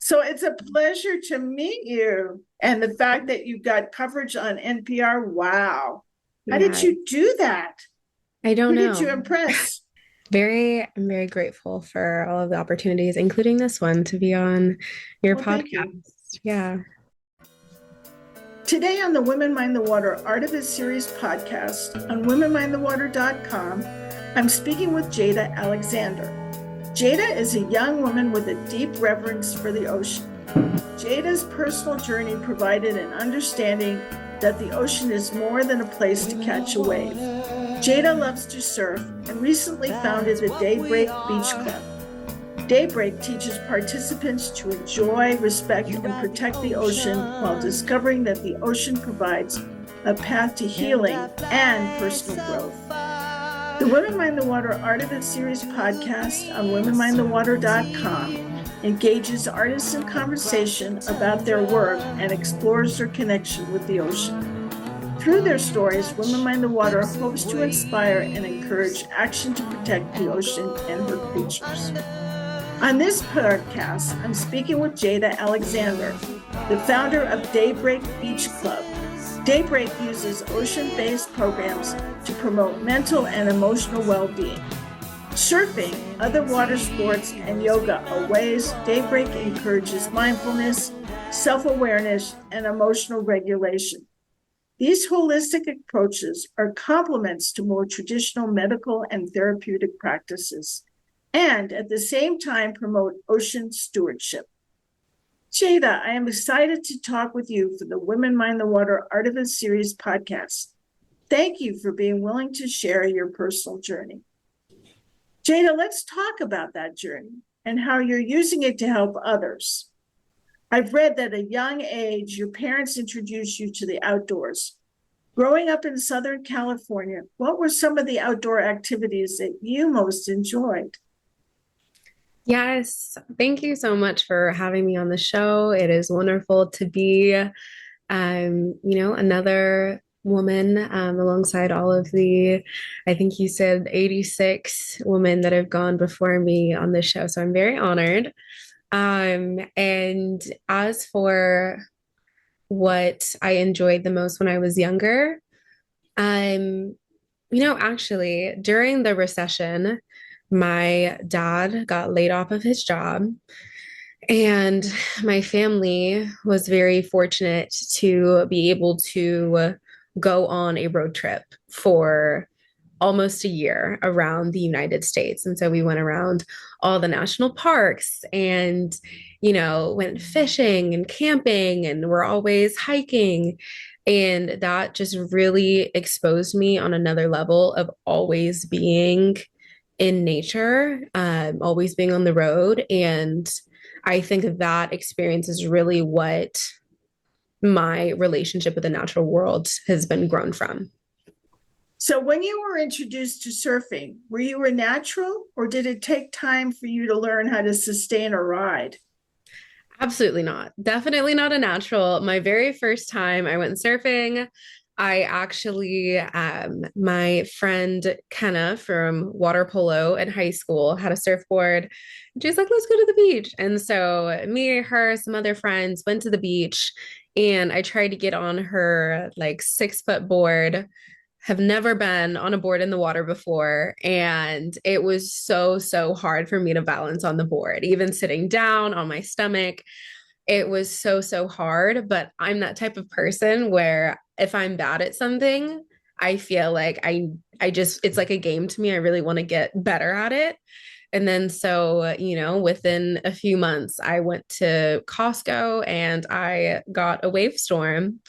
So it's a pleasure to meet you. And the fact that you got coverage on NPR, wow. How did Yeah, you do that? I don't Who did know. you impress? I'm very grateful for all of the opportunities, including this one, to be on your Well, thank you. podcast. Yeah. Today on the Women Mind the Water Art of It Series podcast on womenmindthewater.com, I'm speaking with Jada Alexander. Jada is a young woman with a deep reverence for the ocean. Jada's personal journey provided an understanding that the ocean is more than a place to catch a wave. Jada loves to surf and recently founded the Daybreak Beach Club. Daybreak teaches participants to enjoy, respect, and protect the ocean while discovering that the ocean provides a path to healing and personal growth. The Women Mind the Water Art of It Series podcast on womenmindthewater.com engages artists in conversation about their work and explores their connection with the ocean. Through their stories, Women Mind the Water hopes to inspire and encourage action to protect the ocean and her creatures. On this podcast, I'm speaking with Jada Alexander, the founder of Daybreak Beach Club. Daybreak uses ocean-based programs to promote mental and emotional well-being. Surfing, other water sports, and yoga are ways Daybreak encourages mindfulness, self-awareness, and emotional regulation. These holistic approaches are complements to more traditional medical and therapeutic practices, and at the same time promote ocean stewardship. Jada, I am excited to talk with you for the Women Mind the Water Art of It Series podcast. Thank you for being willing to share your personal journey. Jada, let's talk about that journey and how you're using it to help others. I've read that at a young age, your parents introduced you to the outdoors. Growing up in Southern California, what were some of the outdoor activities that you most enjoyed? Yes. Thank you so much for having me on the show. It is wonderful to be, another woman alongside all of I think you said 86 women that have gone before me on this show. So I'm very honored. And as for what I enjoyed the most when I was younger, um, actually, during the recession, my dad got laid off of his job, and my family was very fortunate to be able to go on a road trip for almost a year around the United States. And so we went around all the national parks and, went fishing and camping, and we're always hiking. And that just really exposed me on another level of always being in nature, always being on the road. And I think that experience is really what my relationship with the natural world has been grown from. So, when you were introduced to surfing, were you a natural or did it take time for you to learn how to sustain a ride? Absolutely not. Definitely not a natural. My very first time I went surfing, I actually, my friend Kenna from water polo in high school had a surfboard. And she was like, let's go to the beach. And so me, her, some other friends went to the beach, and I tried to get on her like 6 foot board. Have never been on a board in the water before. And it was so, so hard for me to balance on the board, even sitting down on my stomach. It was so, so hard. But I'm that type of person where if I'm bad at something, I feel like I just, it's like a game to me. I really want to get better at it. And then so, within a few months, I went to Costco and I got a wave storm.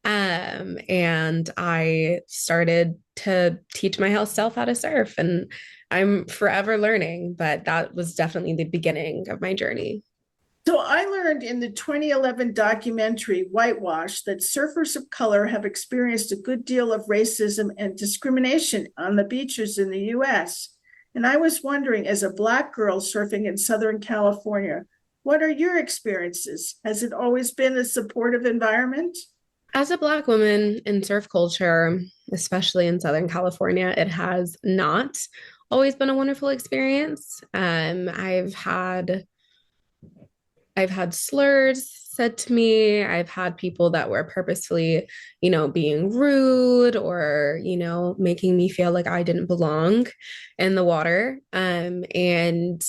And I started to teach my health self how to surf, and I'm forever learning, but that was definitely the beginning of my journey. So, I learned in the 2011 documentary Whitewash that surfers of color have experienced a good deal of racism and discrimination on the beaches in the US. And I was wondering, as a Black girl surfing in Southern California, what are your experiences? Has it always been a supportive environment? As a Black woman in surf culture, especially in Southern California, it has not always been a wonderful experience. I've had I've had slurs said to me. I've had people that were purposefully, being rude or, making me feel like I didn't belong in the water. And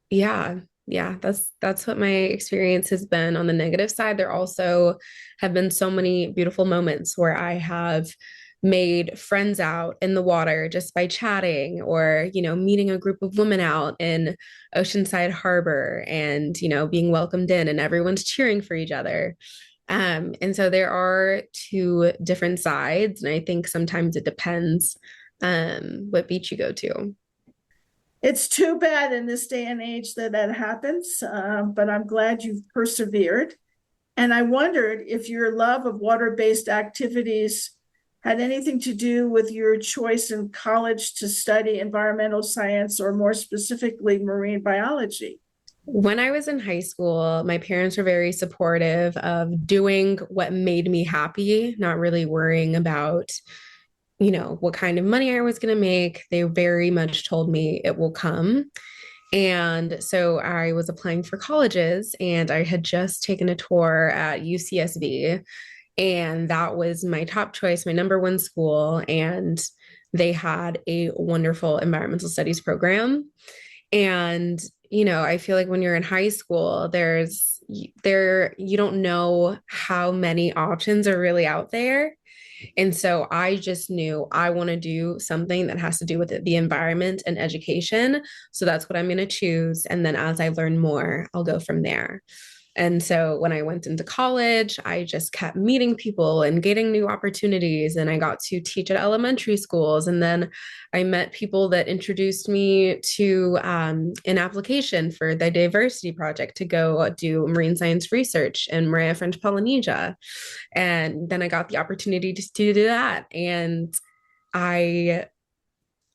yeah, yeah, that's what my experience has been on the negative side. There also have been so many beautiful moments where I have made friends out in the water just by chatting or, meeting a group of women out in Oceanside Harbor and, being welcomed in and everyone's cheering for each other. And so there are two different sides, and I think sometimes it depends what beach you go to. It's too bad in this day and age that that happens, but I'm glad you've persevered. And I wondered if your love of water-based activities had anything to do with your choice in college to study environmental science or more specifically marine biology. When I was in high school, my parents were very supportive of doing what made me happy, not really worrying about, what kind of money I was going to make. They very much told me it will come. And so I was applying for colleges and I had just taken a tour at UCSB, and that was my top choice, my number one school. And they had a wonderful environmental studies program. And, I feel like when you're in high school, you don't know how many options are really out there. And so I just knew I want to do something that has to do with the environment and education. So that's what I'm going to choose. And then as I learn more, I'll go from there. And so when I went into college, I just kept meeting people and getting new opportunities. And I got to teach at elementary schools. And then I met people that introduced me to an application for the diversity project to go do marine science research in Maria, French Polynesia. And then I got the opportunity to do that. And I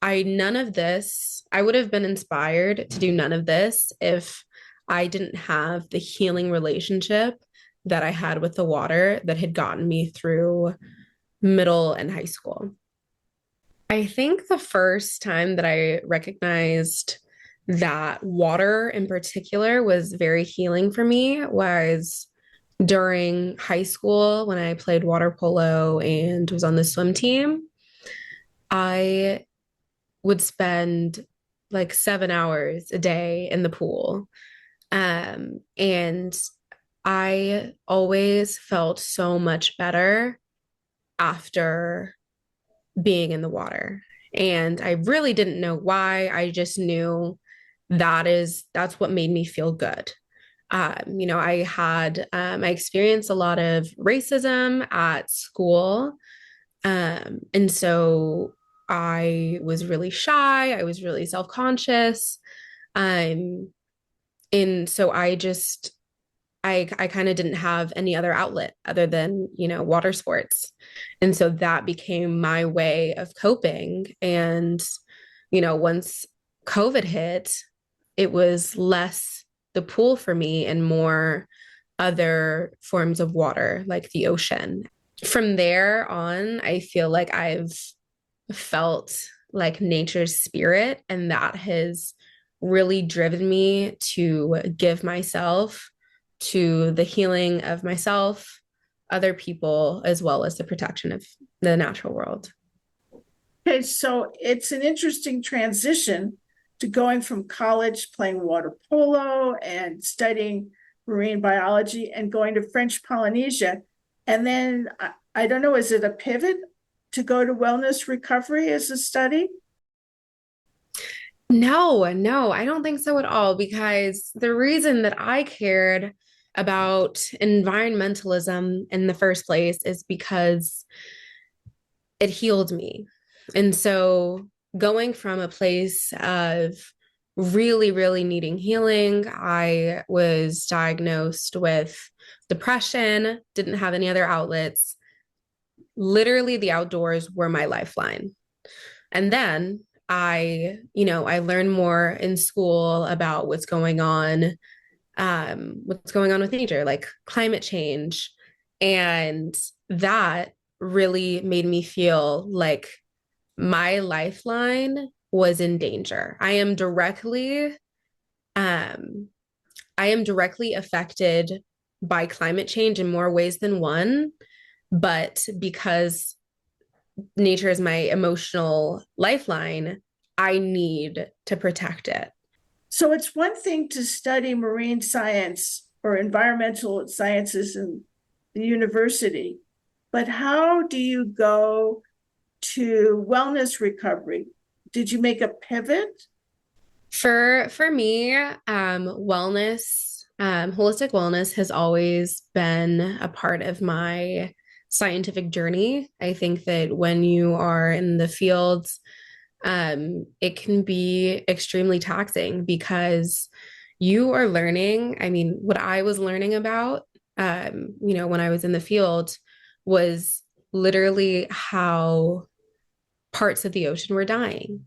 none of this, I would have been inspired to do none of this if I didn't have the healing relationship that I had with the water that had gotten me through middle and high school. I think the first time that I recognized that water in particular was very healing for me was during high school when I played water polo and was on the swim team. I would spend like 7 hours a day in the pool. And I always felt so much better after being in the water. And I really didn't know why. I just knew that's what made me feel good. I experienced a lot of racism at school. And so I was really shy. I was really self-conscious. Um, and so I kind of didn't have any other outlet other than, water sports. And so that became my way of coping. And, once COVID hit, it was less the pool for me and more other forms of water, like the ocean. From there on, I feel like I've felt like nature's spirit, and that has really driven me to give myself to the healing of myself, other people, as well as the protection of the natural world. Okay, so it's an interesting transition to going from college playing water polo and studying marine biology and going to French Polynesia. And then I don't know, is it a pivot to go to wellness recovery as a study? No, no, I don't think so at all, because the reason that I cared about environmentalism in the first place is because it healed me. And so going from a place of really, really needing healing, I was diagnosed with depression, didn't have any other outlets. Literally, the outdoors were my lifeline. And then I learned more in school about what's going on with nature, like climate change. And that really made me feel like my lifeline was in danger. I am directly um, I am directly affected by climate change in more ways than one, but because nature is my emotional lifeline, I need to protect it. So it's one thing to study marine science or environmental sciences in the university, but how do you go to wellness recovery? Did you make a pivot? For me, wellness, holistic wellness has always been a part of my scientific journey. I think that when you are in the fields, it can be extremely taxing because you are learning. I mean, what I was learning about, when I was in the field was literally how parts of the ocean were dying.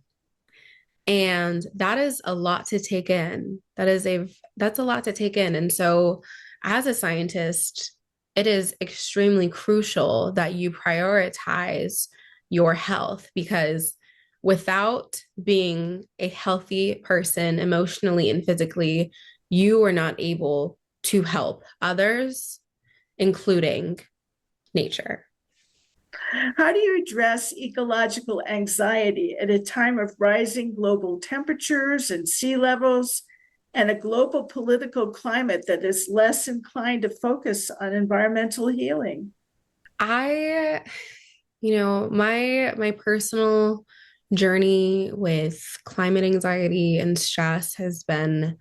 And that is a lot to take in. That's a lot to take in. And so as a scientist, it is extremely crucial that you prioritize your health because without being a healthy person emotionally and physically, you are not able to help others, including nature. How do you address ecological anxiety at a time of rising global temperatures and sea levels and a global political climate that is less inclined to focus on environmental healing? I, my personal journey with climate anxiety and stress has been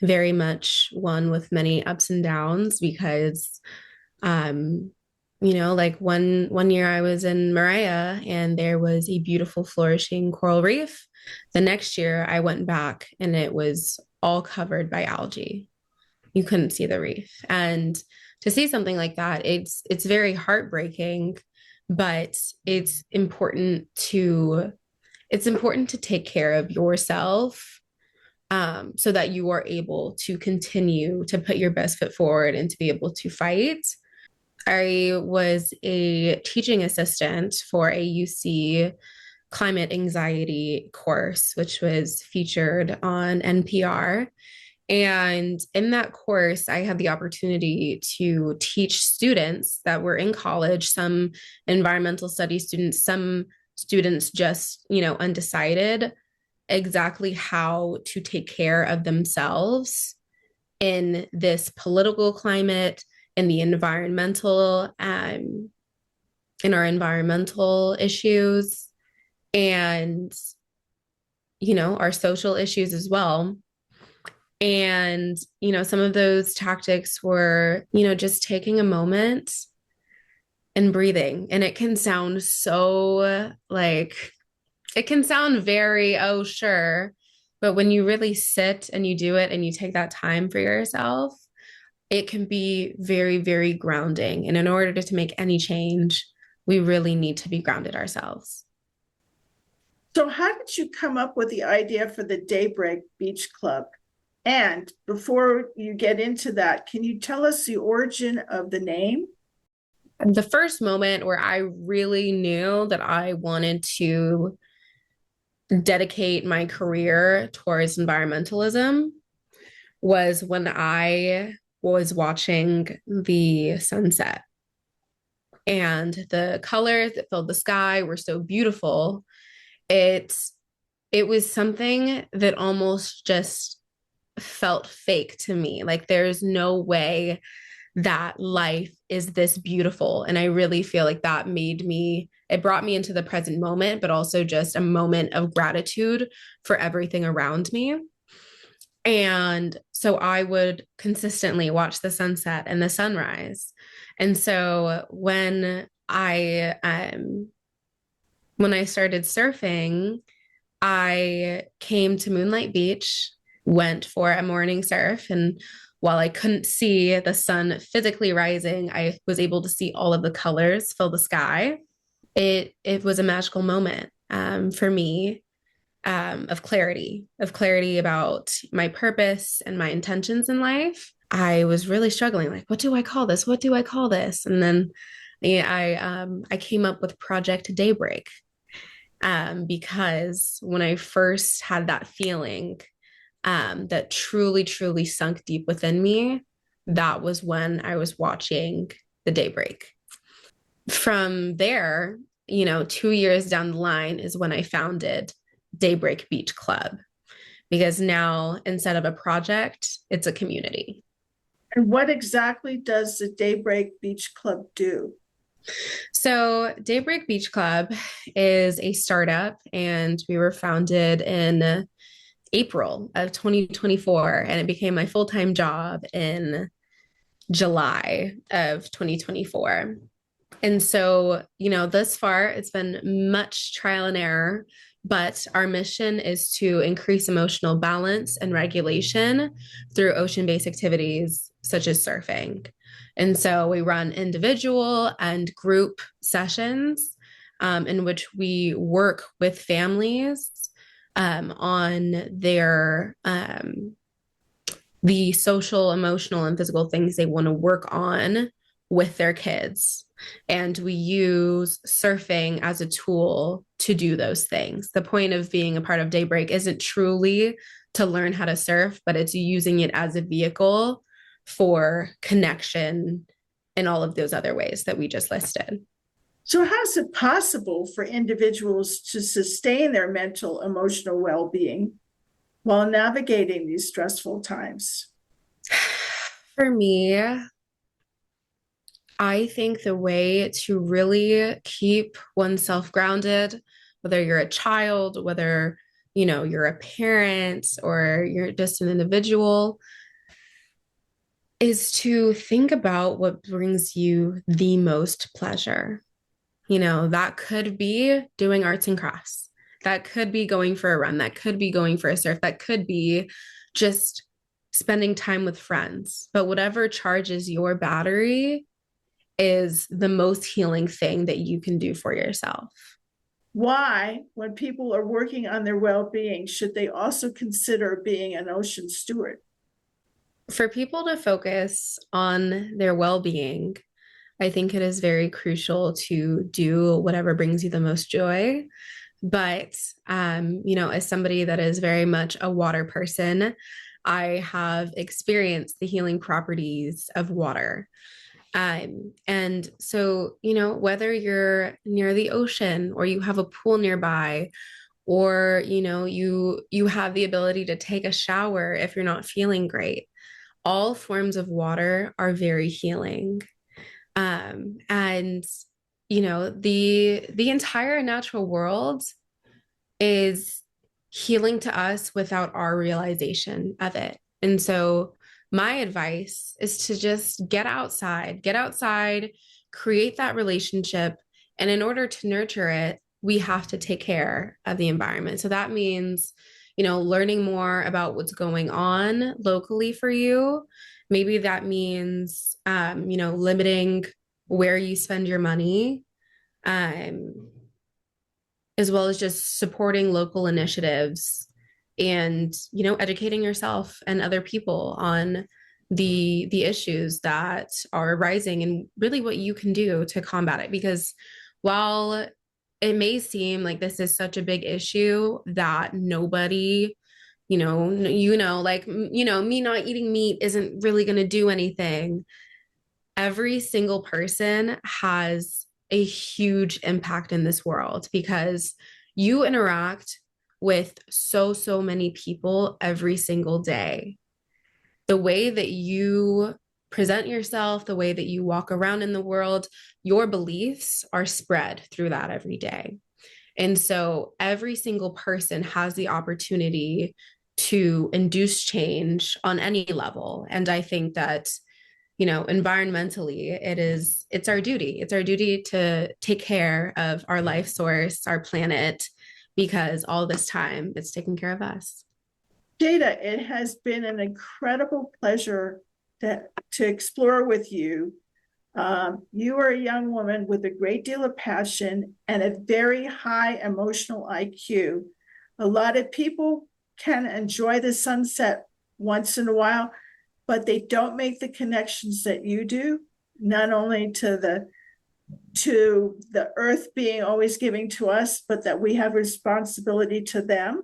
very much one with many ups and downs because um like one year I was in Maria and there was a beautiful flourishing coral reef. The next year I went back and it was all covered by algae. You couldn't see the reef. And to see something like that, it's very heartbreaking, but it's important to take care of yourself so that you are able to continue to put your best foot forward and to be able to fight. I was a teaching assistant for a UC climate anxiety course, which was featured on NPR. And in that course, I had the opportunity to teach students that were in college, some environmental studies students, some students just, undecided exactly how to take care of themselves in this political climate, in the in our environmental issues, and our social issues as well. And some of those tactics were just taking a moment and breathing. And it can sound so like it can sound very, oh, sure. But when you really sit and you do it and you take that time for yourself, it can be very, very grounding. And in order to make any change, we really need to be grounded ourselves. So, how did you come up with the idea for the Daybreak Beach Club? And before you get into that, can you tell us the origin of the name? The first moment where I really knew that I wanted to dedicate my career towards environmentalism was when I was watching the sunset. And the colors that filled the sky were so beautiful. It it was something that almost just felt fake to me. Like there's no way that life is this beautiful. And I really feel like it brought me into the present moment, but also just a moment of gratitude for everything around me. And so I would consistently watch the sunset and the sunrise. And so when I started surfing, I came to Moonlight Beach, went for a morning surf, and while I couldn't see the sun physically rising, I was able to see all of the colors fill the sky. It was a magical moment for me, of clarity about my purpose and my intentions in life. I was really struggling, like, what do I call this? What do I call this? And then I came up with Project Daybreak because when I first had that feeling that truly, truly sunk deep within me, that was when I was watching the Daybreak. From there, 2 years down the line is when I founded Daybreak Beach Club, because now instead of a project, it's a community. And what exactly does the Daybreak Beach Club do? So, Daybreak Beach Club is a startup, and we were founded in April of 2024, and it became my full-time job in July of 2024. And so, thus far, it's been much trial and error, but our mission is to increase emotional balance and regulation through ocean-based activities such as surfing. And so we run individual and group sessions in which we work with families on the social, emotional, and physical things they want to work on with their kids. And we use surfing as a tool to do those things. The point of being a part of Daybreak isn't truly to learn how to surf, but it's using it as a vehicle for connection in all of those other ways that we just listed. So how is it possible for individuals to sustain their mental, emotional well-being while navigating these stressful times? For me, I think the way to really keep oneself grounded, whether you're a child, whether you're a parent or you're just an individual, is to think about what brings you the most pleasure. That could be doing arts and crafts. That could be going for a run. That could be going for a surf. That could be just spending time with friends. But whatever charges your battery is the most healing thing that you can do for yourself. Why, when people are working on their well-being, should they also consider being an ocean steward? For people to focus on their well-being, I think it is very crucial to do whatever brings you the most joy. But, as somebody that is very much a water person, I have experienced the healing properties of water. And so, whether you're near the ocean or you have a pool nearby, or, you have the ability to take a shower if you're not feeling great, all forms of water are very healing. And the entire natural world is healing to us without our realization of it. And so my advice is to just get outside, create that relationship. And in order to nurture it, we have to take care of the environment. So that means, learning more about what's going on locally for you. Maybe that means, limiting where you spend your money, as well as just supporting local initiatives and, educating yourself and other people on the issues that are rising and really what you can do to combat it. Because while it may seem like this is such a big issue that nobody, me not eating meat isn't really going to do anything. Every single person has a huge impact in this world because you interact with so many people every single day. The way that you present yourself, the way that you walk around in the world, your beliefs are spread through that every day. And so every single person has the opportunity to induce change on any level. And I think that, environmentally, it's our duty. It's our duty to take care of our life source, our planet, because all this time it's taking care of us. Jada, it has been an incredible pleasure to explore with you. You are a young woman with a great deal of passion and a very high emotional IQ. A lot of people can enjoy the sunset once in a while, but they don't make the connections that you do, not only to the earth being always giving to us, but that we have responsibility to them,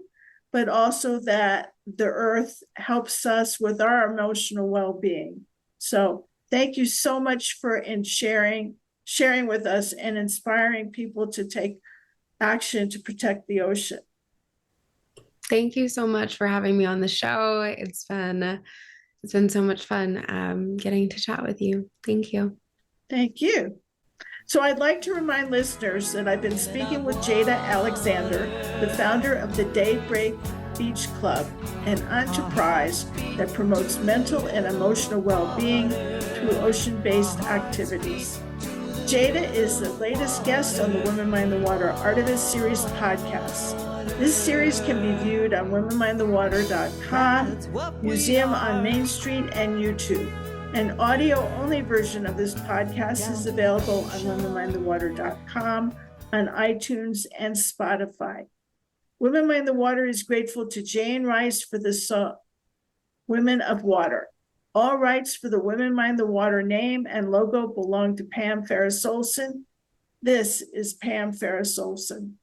but also that the earth helps us with our emotional well-being. So thank you so much for sharing with us and inspiring people to take action to protect the ocean. Thank you so much for having me on the show. It's been so much fun getting to chat with you. Thank you. Thank you. So I'd like to remind listeners that I've been speaking with Jada Alexander, the founder of the Daybreak Beach Club, an enterprise that promotes mental and emotional well-being through ocean-based activities. Jada is the latest guest on the Women Mind the Water Artemis Series podcast. This series can be viewed on womenmindthewater.com, Museum on Main Street, and YouTube. An audio-only version of this podcast is available on womenmindthewater.com, on iTunes, and Spotify. Women Mind the Water is grateful to Jane Rice for the song Women of Water. All rights for the Women Mind the Water name and logo belong to Pam Ferris Olson. This is Pam Ferris Olson.